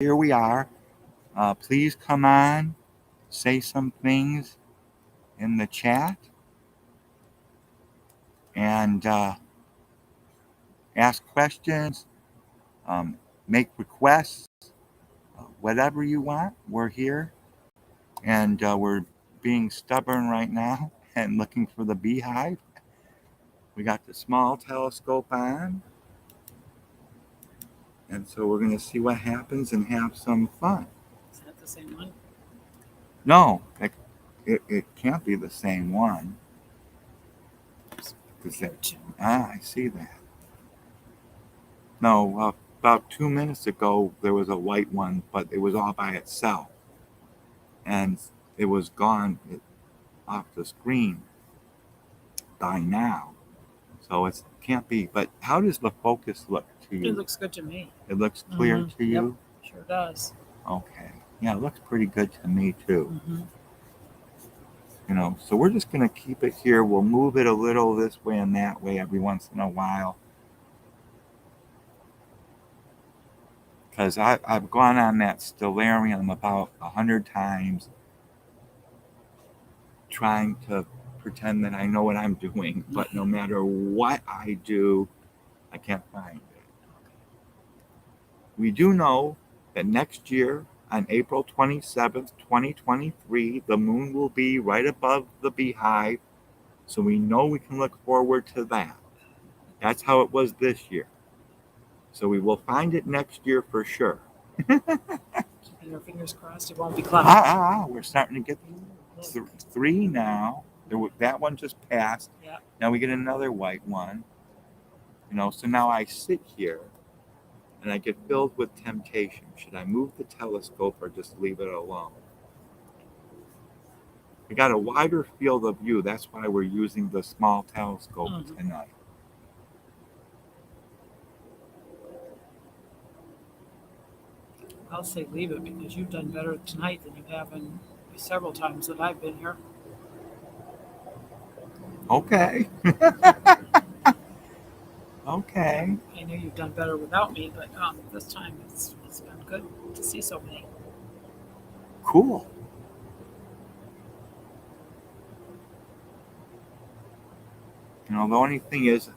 here we are. Please come on, say some things in the chat, and ask questions, um, make requests, whatever you want. We're here, and we're being stubborn right now and looking for the beehive. We got the small telescope on, and so we're going to see what happens and have some fun. Is that the same one? No, it can't be the same one. I see that. No, about 2 minutes ago, there was a white one, but it was all by itself. And it was gone off the screen by now. So it can't be. But how does the focus look to you? It looks good to me. It looks clear to you? Yep, sure does. Okay. Yeah, it looks pretty good to me, too. So we're just going to keep it here. We'll move it a little this way and that way every once in a while. Because I've gone on that stellarium about 100 times trying to pretend that I know what I'm doing, but no matter what I do, I can't find it. We do know that next year, on April 27th, 2023, the moon will be right above the beehive, so we know we can look forward to that. That's how it was this year. So we will find it next year for sure. Keeping our fingers crossed it won't be cloudy. We're starting to get 3 now. That one just passed. Yeah. Now we get another white one. So now I sit here and I get filled with temptation. Should I move the telescope or just leave it alone? We got a wider field of view. That's why we're using the small telescope tonight. I'll say leave it because you've done better tonight than you have in several times that I've been here. Okay. Okay. I know you've done better without me, but this time it's been good to see so many. Cool. The only thing is,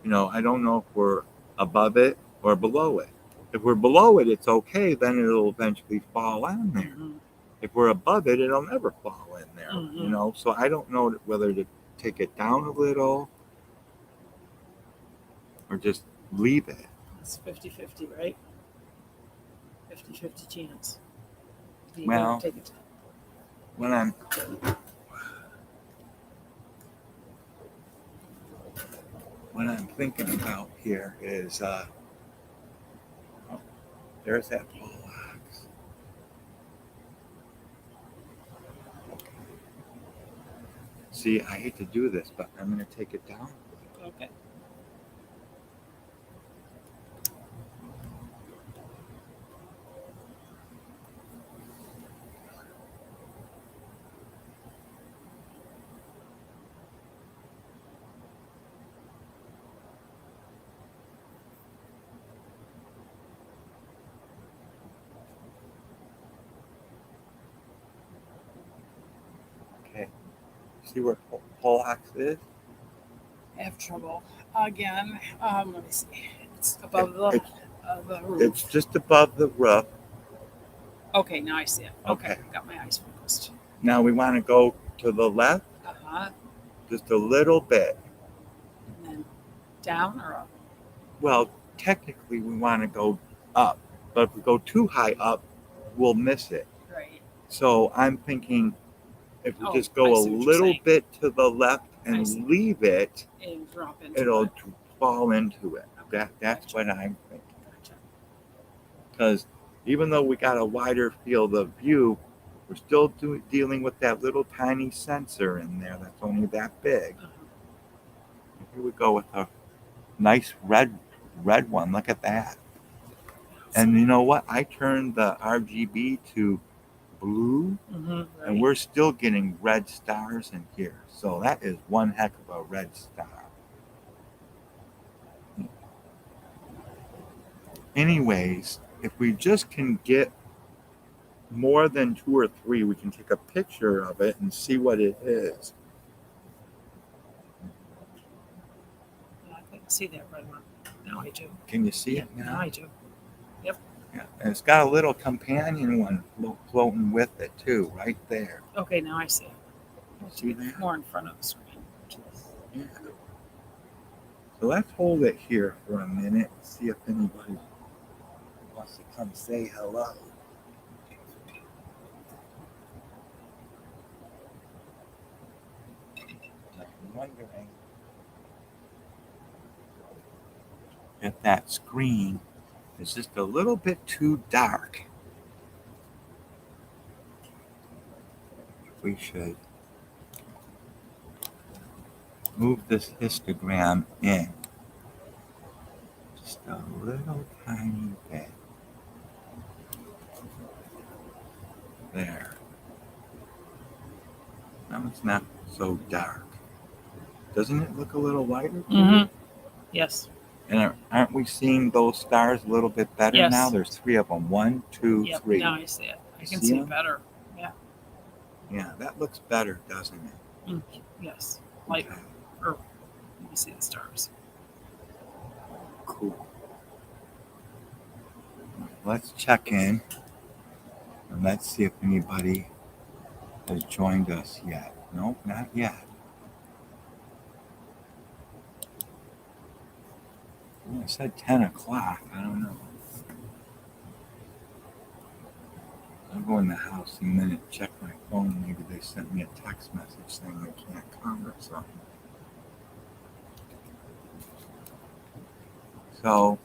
I don't know if we're above it or below it. If we're below it, it's okay. Then it'll eventually fall on there. If we're above it, it'll never fall in there. So I don't know whether to take it down a little or just leave it. It's 50-50, right? 50-50 chance. Well, take it down. What I'm thinking about here is, there's that pole box. See, I hate to do this, but I'm going to take it down. Okay. See where Polax is? I have trouble again. Let me see. It's above the roof. It's just above the roof. Okay, now I see it. Okay. Got my eyes focused. Now we want to go to the left. Just a little bit. And then down or up? Well, technically we want to go up, but if we go too high up, we'll miss it. Right. So I'm thinking if we just go a little bit to the left and leave it, it'll fall into it. That's what I'm thinking. Because even though we got a wider field of view, we're still dealing with that little tiny sensor in there that's only that big. Here we go with a nice red one. Look at that. And you know what? I turned the RGB to blue, and we're still getting red stars in here. So that is one heck of a red star. Anyways, if we just can get more than 2 or 3, we can take a picture of it and see what it is. I couldn't see that red one. Now I do. Can you see it Now now? I do. Yep. Yeah, and it's got a little companion one floating with it too, right there. Okay, now I see it. See that? More in front of the screen. Yeah. So let's hold it here for a minute, see if anybody wants to come say hello. I'm wondering if that screen is just a little bit too dark. We should move this histogram in just a little tiny bit. There. Now it's not so dark. Doesn't it look a little lighter? Mm-hmm. Yes. And aren't we seeing those stars a little bit better Yes. now? There's 3 of them. 1, 2, Yep. 3. Now I see it. I can See see them? it better. Yeah. Yeah, that looks better, doesn't it? Yes. Lighter. Okay. Or let me see the stars. Cool. Let's check in and let's see if anybody has joined us yet. Nope, not yet. Well, it said 10 o'clock. I don't know. I'll go in the house in a minute, check my phone. Maybe they sent me a text message saying they can't come or something. So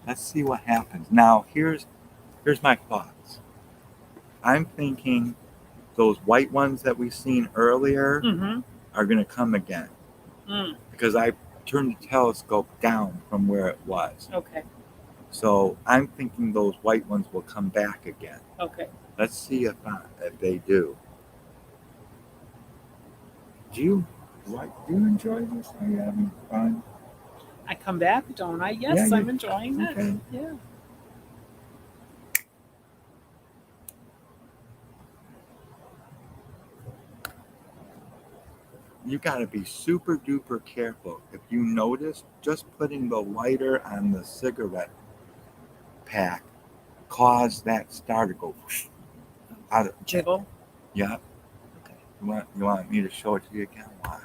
let's see what happens. Now here's my thoughts. I'm thinking those white ones that we seen earlier are going to come again because I turned the telescope down from where it was. Okay. So I'm thinking those white ones will come back again. Okay. Let's see if they do. Do you enjoy this? Are you having fun? I come back, don't I? Yes, Yeah, I'm enjoying it. okay. Yeah. You got to be super duper careful. If you notice, just putting the lighter on the cigarette pack caused that star to go out of Jiggle. Yeah. Okay. You want me to show it to you again? Watch.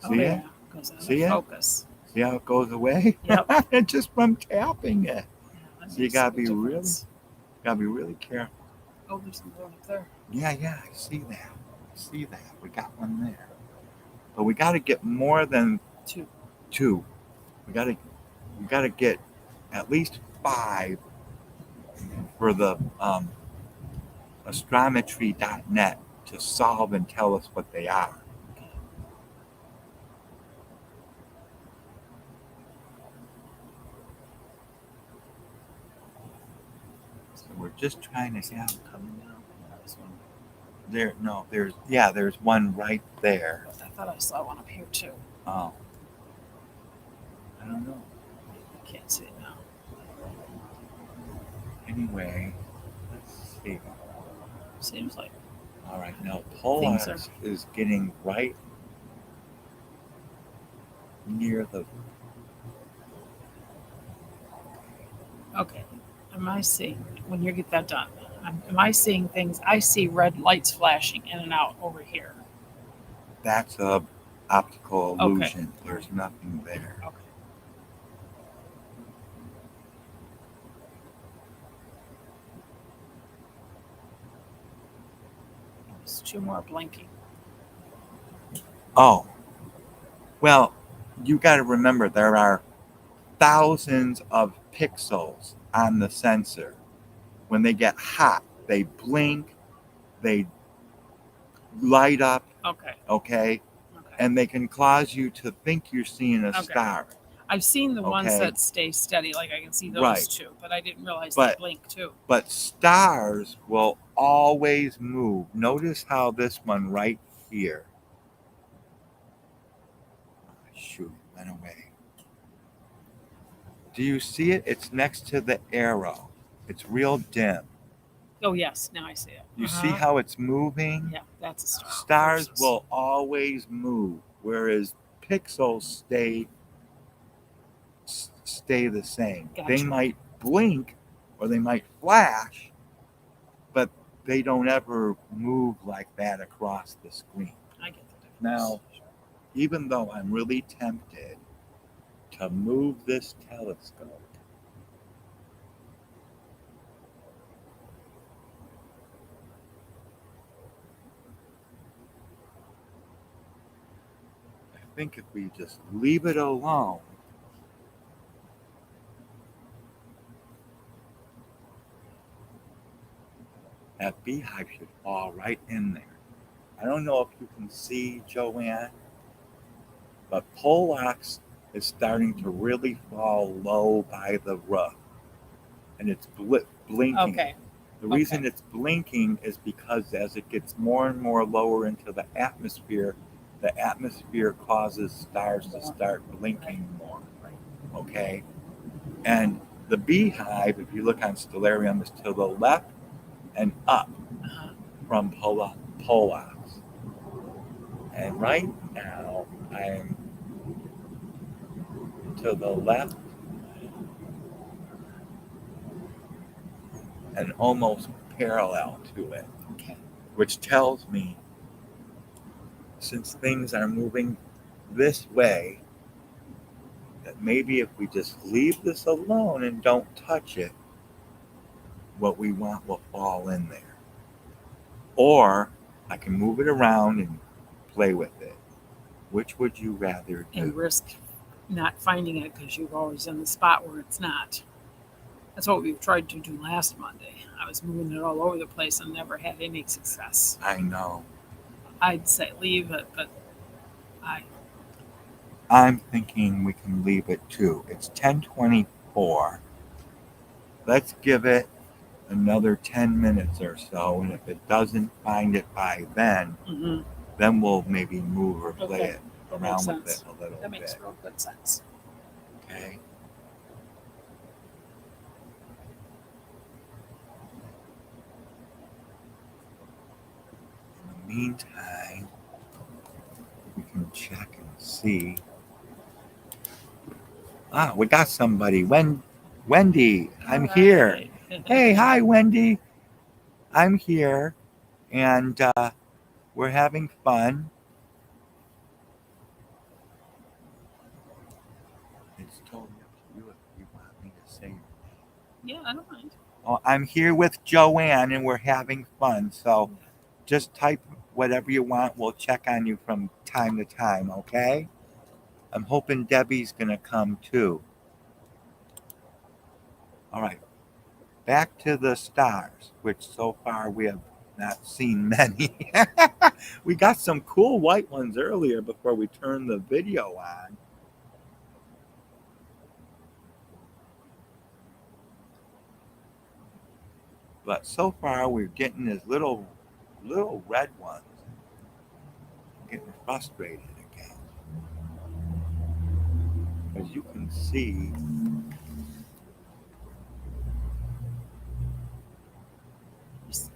Oh, See yeah. it? Goes out of See it? focus. See how it goes away? Yep. Just from tapping it. Yeah, So you gotta be really careful. Oh, there's some going up there. Yeah, I see that. We got one there. But we gotta get more than 2. We gotta get at least 5 for the astrometry.net to solve and tell us what they are. So we're just trying to have coming down. This one. there's one right there. I thought I saw one up here too. Oh. I don't know. I can't see it now. Anyway, let's see. Seems like. All right, now Paulette is getting right near the. Okay. Am I seeing, when you get that done, am I seeing things? I see red lights flashing in and out over here. That's a optical illusion. Okay. There's nothing there. Okay. There's 2 more blinking. Oh. Well, you got to remember there are thousands of pixels on the sensor. When they get hot, they blink, they light up. Okay. And they can cause you to think you're seeing a star. I've seen the ones that stay steady, like I can see those 2, but I didn't realize they blink too. But stars will always move. Notice how this one right here. Shoot, went away. Do you see it? It's next to the arrow. It's real dim. Oh yes, now I see it. You see how it's moving? Yeah, that's a star. Stars Versus. will always move, whereas pixels stay the same. Gotcha. They might blink or they might flash, but they don't ever move like that across the screen. I get the difference. Now, even though I'm really tempted to move this telescope, I think if we just leave it alone, that beehive should fall right in there. I don't know if you can see, Joanne, but Poleaxe is starting to really fall low by the roof. And it's blinking. Okay. The reason it's blinking is because as it gets more and more lower into the atmosphere causes stars to start blinking more. Okay? And the beehive, if you look on Stellarium, is to the left and up from Poleaxe. And right now, I'm to the left and almost parallel to it, which tells me since things are moving this way, that maybe if we just leave this alone and don't touch it, what we want will fall in there. Or I can move it around and play with it. Which would you rather do? And risk not finding it because you're always in the spot where it's not. That's what we tried to do last Monday. I was moving it all over the place and never had any success. I know. I'd say leave it, but I'm thinking we can leave it too. It's 10:24. Let's give it another 10 minutes or so, and if it doesn't find it by then, then we'll maybe move or play it around with it a little bit. That makes real good sense. Okay. In the meantime, we can check and see. We got somebody. Wendy, I'm here. Hey, hi, Wendy. I'm here, and we're having fun. It's totally up to you if you want me to say your name. Yeah, I don't mind. Oh, I'm here with Joanne, and we're having fun. So just type whatever you want. We'll check on you from time to time, okay? I'm hoping Debbie's going to come too. All right. Back to the stars, which so far we have not seen many. We got some cool white ones earlier before we turned the video on. But so far we're getting these little red ones. I'm getting frustrated again. As you can see,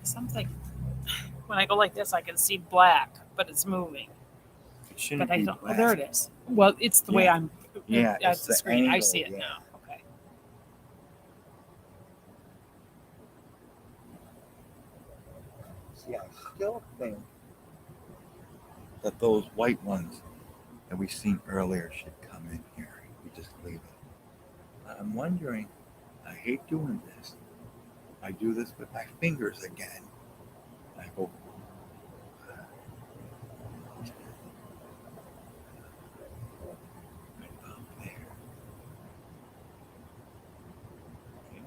something when I go like this I can see black, but it's moving. it shouldn't But I be don't. black. Oh, there it is. Well, it's the way I'm. Yeah, That's it's the the screen. I angle, see it yeah. now. Okay. See, I still think that those white ones that we seen earlier should come in here. We just leave it. But I'm wondering, I hate doing this. I do this with my fingers again. I go right up there. Okay.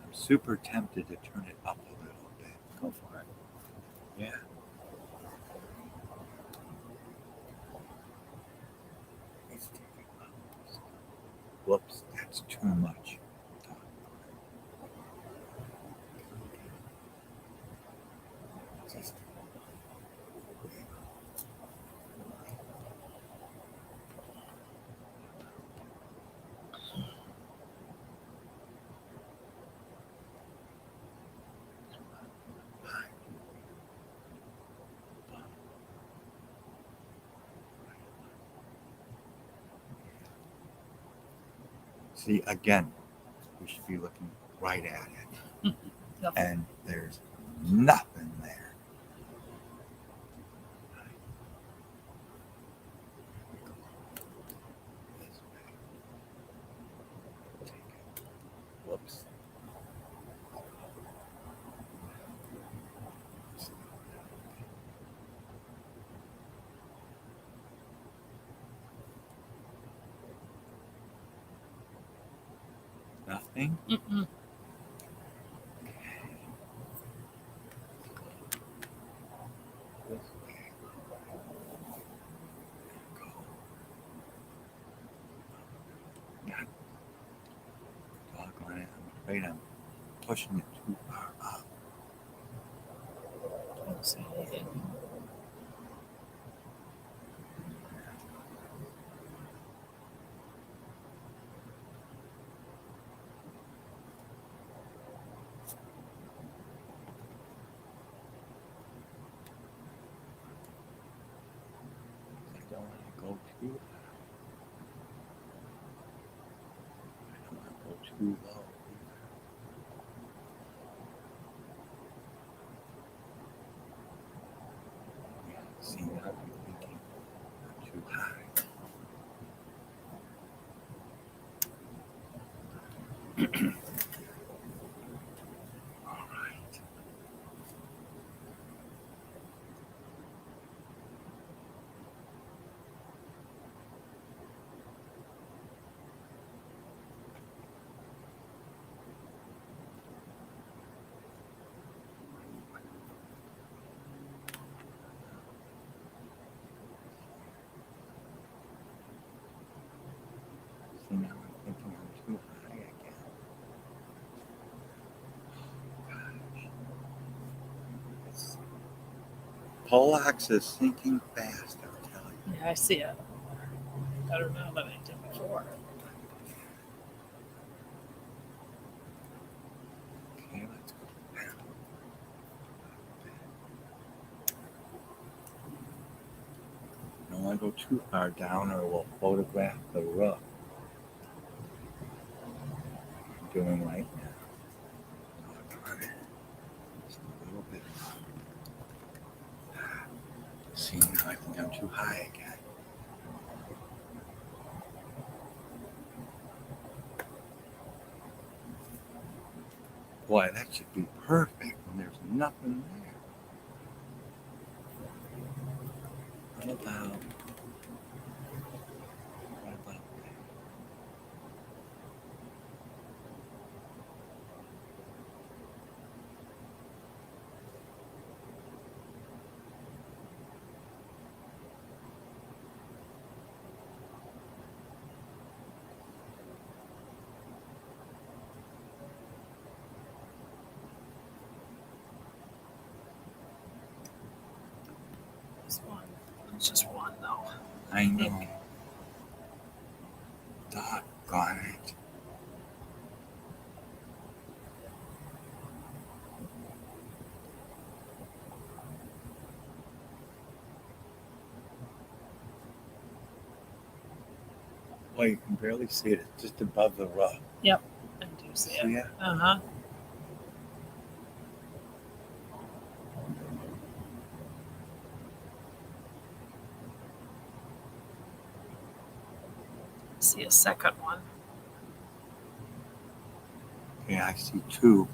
I'm super tempted to turn it up a little bit. Go for it. Yeah. Let's take it up. Whoops, that's too much. Just See, again, we should be looking right at it. Nothing. And there's nothing there. Whoops. Nothing. Mm-mm. This way. Go. God, doggone it. I'm afraid I'm pushing it too far up. I don't see anything. I don't want to go too high. I don't want to go too low. Yeah, see, now I'm thinking I'm too high. All right. See, now I'm thinking I'm too high again. Gosh. It's, Poleaxe is sinking fast, I'm telling you. Yeah, I see it. Better now than I did before. Okay, let's go down. Don't want to go too far down or we'll photograph the roof. I'm doing right now. Doggone it. Just a little bit. See, now I think I'm too high again. Boy, that should be perfect when there's nothing there. What about that? It's one. It's just one though. I know. Doggone it. Boy, you can barely see it. It's just above the roof. Yep, I do see it. See it? Uh-huh. See a second one. Okay, I see two.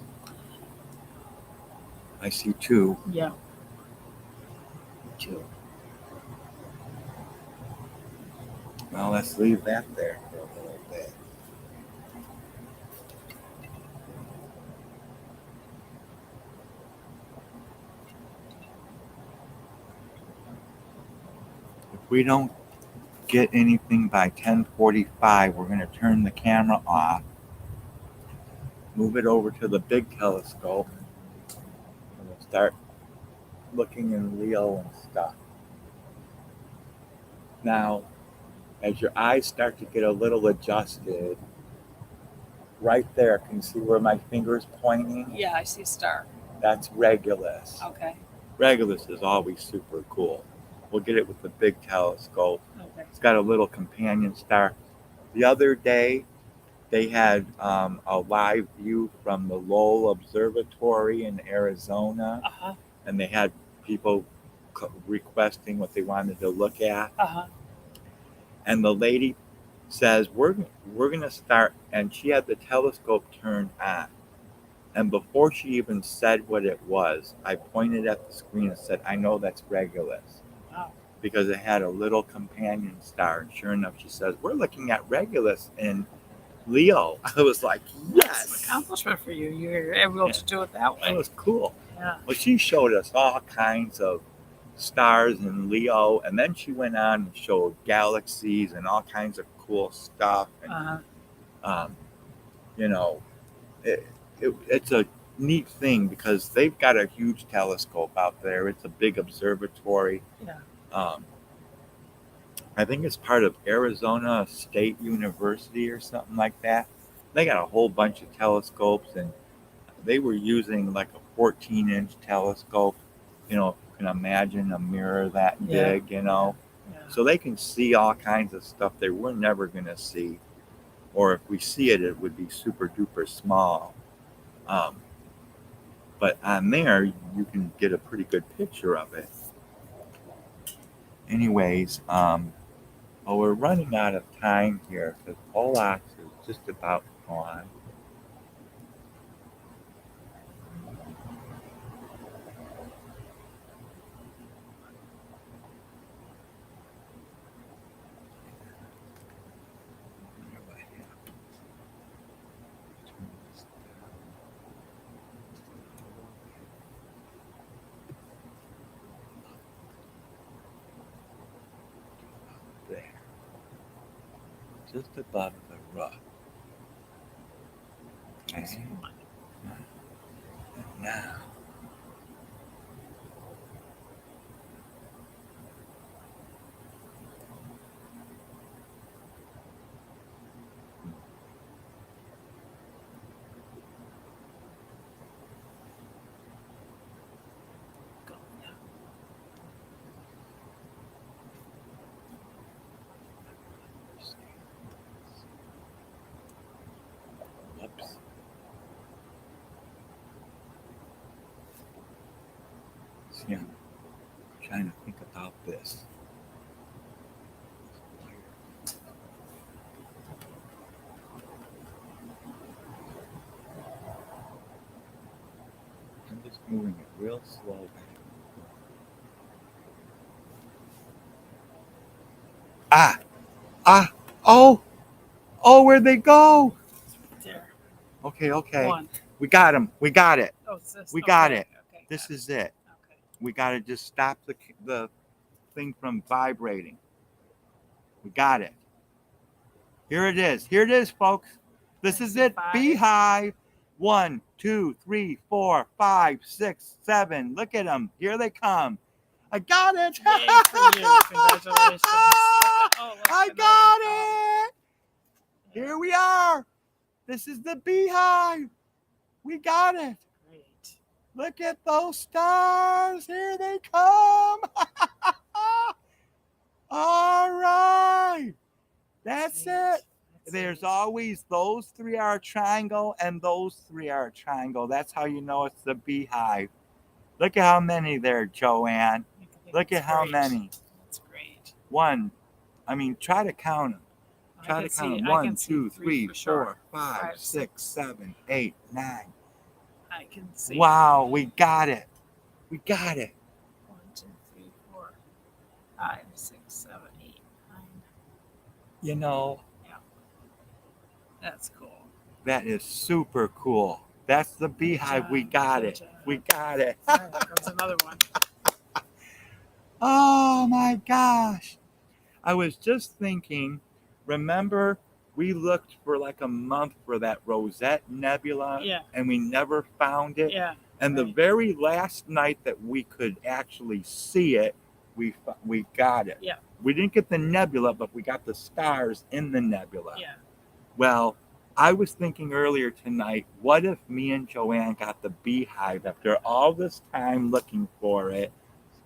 I see two. Yeah. Two. Well, let's leave that there for a little bit. If we don't get anything by 10:45, we're going to turn the camera off, move it over to the big telescope, and we'll start looking in Leo and stuff. Now, as your eyes start to get a little adjusted, right there, can you see where my finger's pointing? Yeah, I see a star. That's Regulus. Okay. Regulus is always super cool. We'll get it with the big telescope. Okay. It's got a little companion star. The other day, They had a live view from the Lowell Observatory in Arizona, and they had people requesting what they wanted to look at. And the lady says, we're going to start, and she had the telescope turned on. And before she even said what it was, I pointed at the screen and said, I know that's Regulus. Wow. Because it had a little companion star. And sure enough, she says, we're looking at Regulus in Leo. I was like, yes. That's an accomplishment for you. You're able to do it that way. It was cool. Yeah. Well, she showed us all kinds of stars in Leo, and then she went on and showed galaxies and all kinds of cool stuff. And, you know, it's a neat thing because they've got a huge telescope out there. It's a big observatory. Yeah. I think it's part of Arizona State University or something like that. They got a whole bunch of telescopes, and they were using like a 14-inch telescope. You know, you can imagine a mirror that big, you know. Yeah. So they can see all kinds of stuff that we're never going to see. Or if we see it, it would be super duper small. But on there, you can get a pretty good picture of it. Anyways, we're running out of time here because Paulette is just about gone. There. Just above the roof. Okay. Now. Whoops. See, I'm trying to think about this. I'm just moving it real slow back. Where'd they go? There. Okay. One. We got them. We got it. Oh, it's this. We got it. Okay, This is it. Okay. We got to just stop the thing from vibrating. We got it. Here it is. Here it is, folks. This is it. Beehive. 1, 2, 3, 4, 5, 6, 7. Look at them. Here they come. I got it. Yay for you. Congratulations. I got it. Here we are. This is the Beehive. We got it. Great. Look at those stars. Here they come. All right. That's it. There's always those three are a triangle and those three are a triangle. That's how you know it's the Beehive. Look at how many there, Joanne. Look at how many. That's great. Try to count them. Try to count them. 1, 2, 3, 4, 5, 6, 7, 8, 9. I can see. Wow, we got it. We got it. 1, 2, 3, 4, 5, 6, 7, 8, 9. You know. Yeah. That's cool. That is super cool. That's the Beehive. We got it. We got it. All right, there goes another one. Oh my gosh. I was just thinking, remember we looked for like a month for that Rosette Nebula and we never found it? Yeah. And the very last night that we could actually see it, we got it. Yeah. We didn't get the nebula, but we got the stars in the nebula. Yeah. Well, I was thinking earlier tonight, what if me and Joanne got the Beehive after all this time looking for it?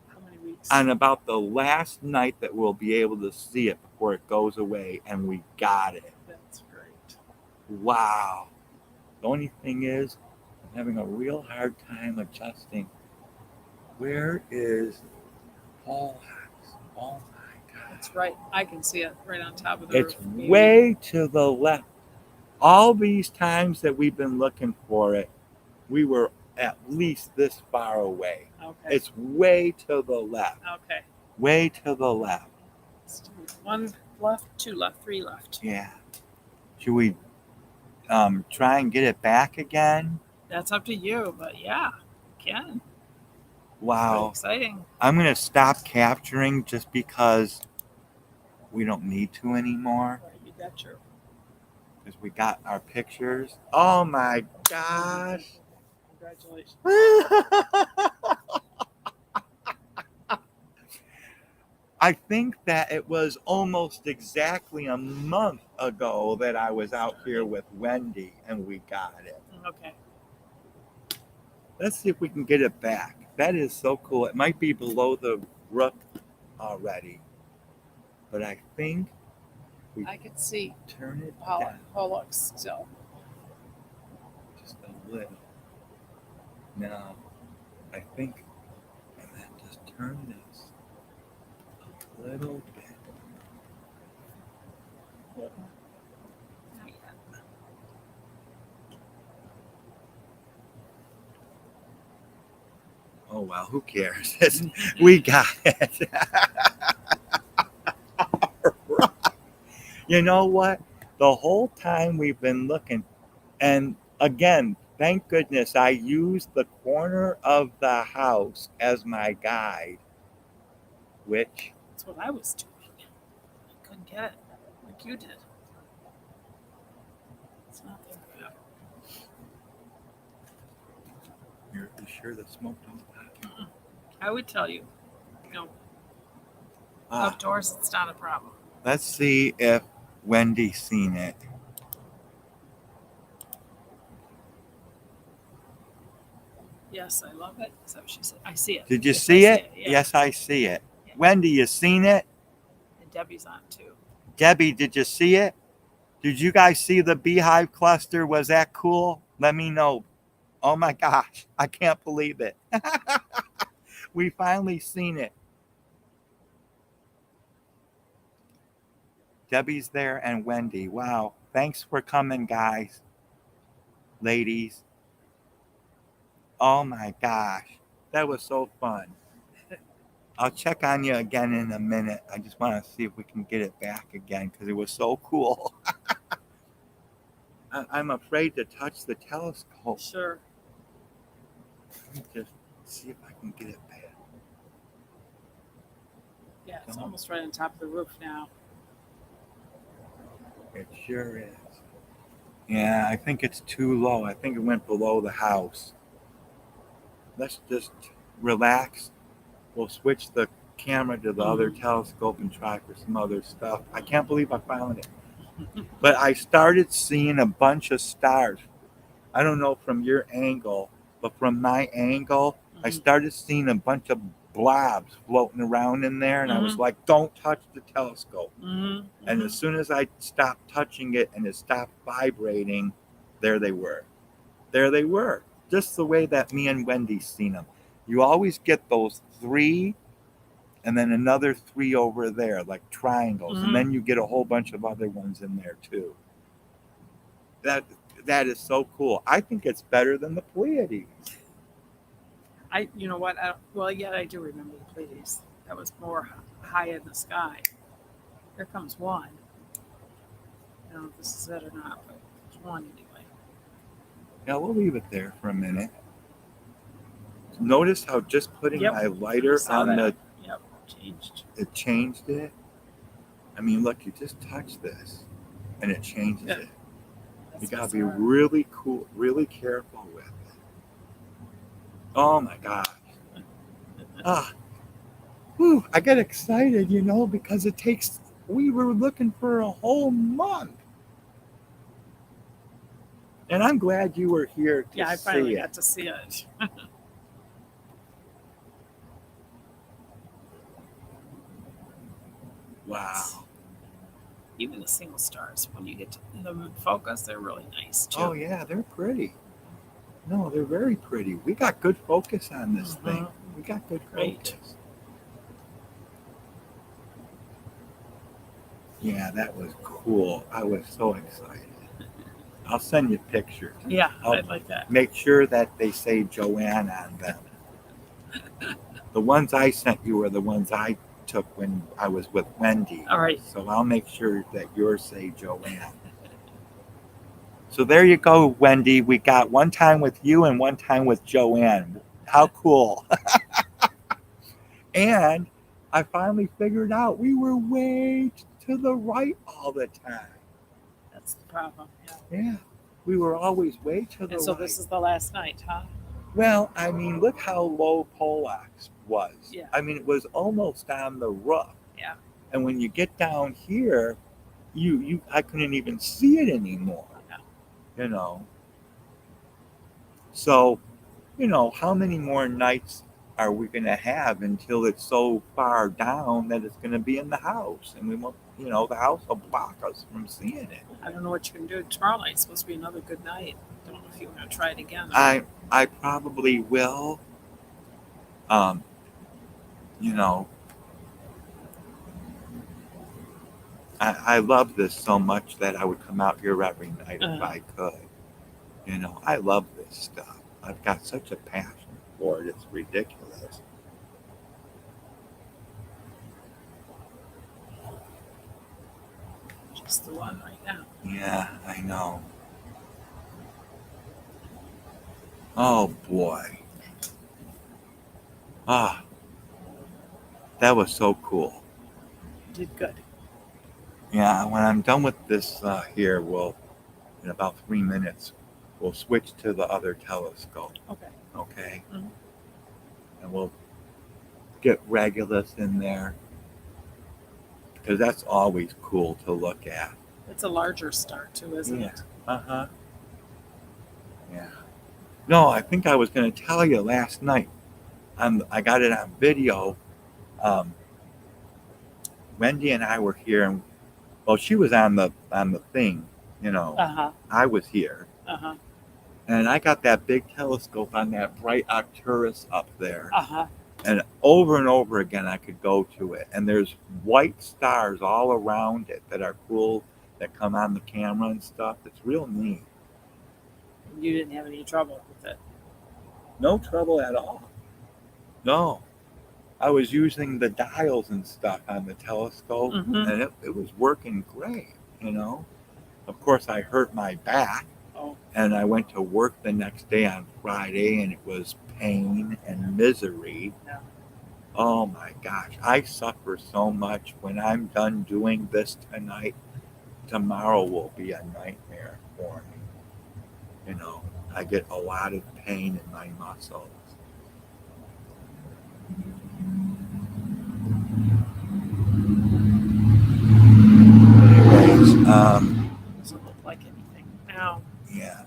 How many weeks? On about the last night that we'll be able to see it before it goes away, and we got it. That's great. Wow. The only thing is, I'm having a real hard time adjusting. Where is Paulette? Oh my God. It's right. I can see it right on top of the It's roof. way to the left. All these times that we've been looking for it, we were at least this far away. Okay. It's way to the left. Okay. Way to the left. Let's do 1 left, 2 left, 3 left. Yeah. Should we try and get it back again? That's up to you, but yeah, you can. Pretty Wow. exciting. I'm going to stop capturing just because we don't need to anymore. Right, you got your. Because we got our pictures. Oh my gosh. Congratulations. I think that it was almost exactly a month ago that I was out here with Wendy and we got it. Okay. Let's see if we can get it back. That is so cool. It might be below the roof already, but I think I can see turn it Paulette down still. just a little. Now, I think, and then just turn this a little bit. Not yet. Oh well, who cares? We got it. You know what? The whole time we've been looking, and again, thank goodness I used the corner of the house as my guide, which That's what I was doing. I couldn't get it like you did. It's not there yet. you're sure the smoke don't pop? I would tell you, no, Ah, outdoors it's not a problem. let's see if Wendy's seen it. Yes, I love it. Is that what she said? I see it. Did you Yes, see I it? Yeah. Yes, I see it. Yeah. Wendy, you seen it? And Debbie's on too. Debbie, did you see it? Did you guys see the Beehive Cluster? Was that cool? Let me know. Oh my gosh, I can't believe it. We finally seen it. Debbie's there and Wendy. Wow. Thanks for coming, guys. Ladies. Oh my gosh. That was so fun. I'll check on you again in a minute. I just want to see if we can get it back again because it was so cool. I'm afraid to touch the telescope. Sure. Let me just see if I can get it back. Yeah, it's almost right on top of the roof now. It sure is. Yeah, I think it's too low. I think it went below the house. Let's just relax. We'll switch the camera to the other telescope and try for some other stuff. I can't believe I found it. But I started seeing a bunch of stars. I don't know from your angle, but from my angle, I started seeing a bunch of blobs floating around in there. And I was like, don't touch the telescope. And as soon as I stopped touching it and it stopped vibrating, there they were. There they were. Just the way that me and Wendy seen them. You always get those 3 and then another 3 over there, like triangles. And then you get a whole bunch of other ones in there too. That is so cool. I think it's better than the Pleiades. You know what? I do remember the Pleiades. That was more high in the sky. Here comes one. I don't know if this is it or not, but there's one anyway. Now we'll leave it there for a minute. Notice how just putting my lighter on the it changed it. I mean, look, you just touch this and it changes it. You gotta be really cool, really careful with it. Oh my gosh. I get excited, because we were looking for a whole month. And I'm glad you were here to see it. Yeah, I finally got to see it. Wow. Even the single stars, when you get to them in focus, they're really nice too. Oh yeah, they're pretty. No, they're very pretty. We got good focus on this thing. We got good Great. focus. Yeah, that was cool. I was so excited. I'll send you pictures. Yeah, I'll I'd like that. make sure that they say Joanne on them. The ones I sent you are the ones I took when I was with Wendy. All right. So I'll make sure that yours say Joanne. So there you go, Wendy. We got one time with you and one time with Joanne. How cool. And I finally figured out we were way to the right all the time. That's the problem. Yeah. Yeah, we were always way to the And so right. this is the last night, huh? Well, I mean, look how low Polax was. Yeah. I mean, it was almost on the roof. Yeah. And when you get down here, I couldn't even see it anymore. Yeah. You know. So, how many more nights are we going to have until it's so far down that it's going to be in the house, and we won't, the house will block us from seeing it. I don't know what you can do. Tomorrow night's supposed to be another good night. Don't know if you want to try it again. I probably will. You know, I love this so much that I would come out here every night if I could. I love this stuff. I've got such a passion for it. It's ridiculous. Just the one right now. Yeah, I know. Oh boy. Ah, that was so cool. You did good. Yeah, when I'm done with this here, in about 3 minutes, we'll switch to the other telescope. Okay. Okay? Mhm. And we'll get Regulus in there, because that's always cool to look at. It's a larger star too, isn't it? Uh-huh. Yeah. No, I think I was going to tell you last night. I got it on video. Wendy and I were here, and she was on the thing, Uh-huh. I was here, Uh-huh. and I got that big telescope on that bright Arcturus up there, Uh-huh. and over again I could go to it, and there's white stars all around it that are cool, that come on the camera and stuff. It's real neat. You didn't have any trouble with it. No trouble at all. No. I was using the dials and stuff on the telescope, Mhm. and it was working great, Of course, I hurt my back, Oh. and I went to work the next day on Friday, and it was pain and misery. Yeah. Oh my gosh, I suffer so much. When I'm done doing this tonight, tomorrow will be a nightmare for me. I get a lot of pain in my muscles. Anyways, Doesn't look like anything now. yeah.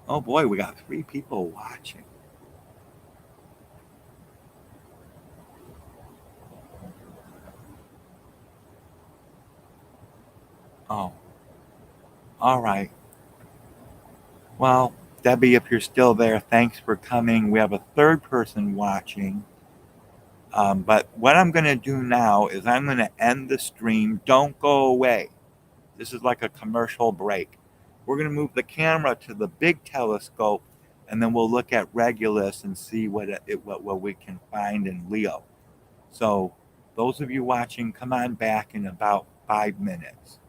Oh boy, we got 3 people watching. Oh, all right. Well, Debbie, if you're still there, thanks for coming. We have a third person watching. But what I'm going to do now is I'm going to end the stream. Don't go away. This is like a commercial break. We're going to move the camera to the big telescope, and then we'll look at Regulus and see what we can find in Leo. So those of you watching, come on back in about 5 minutes.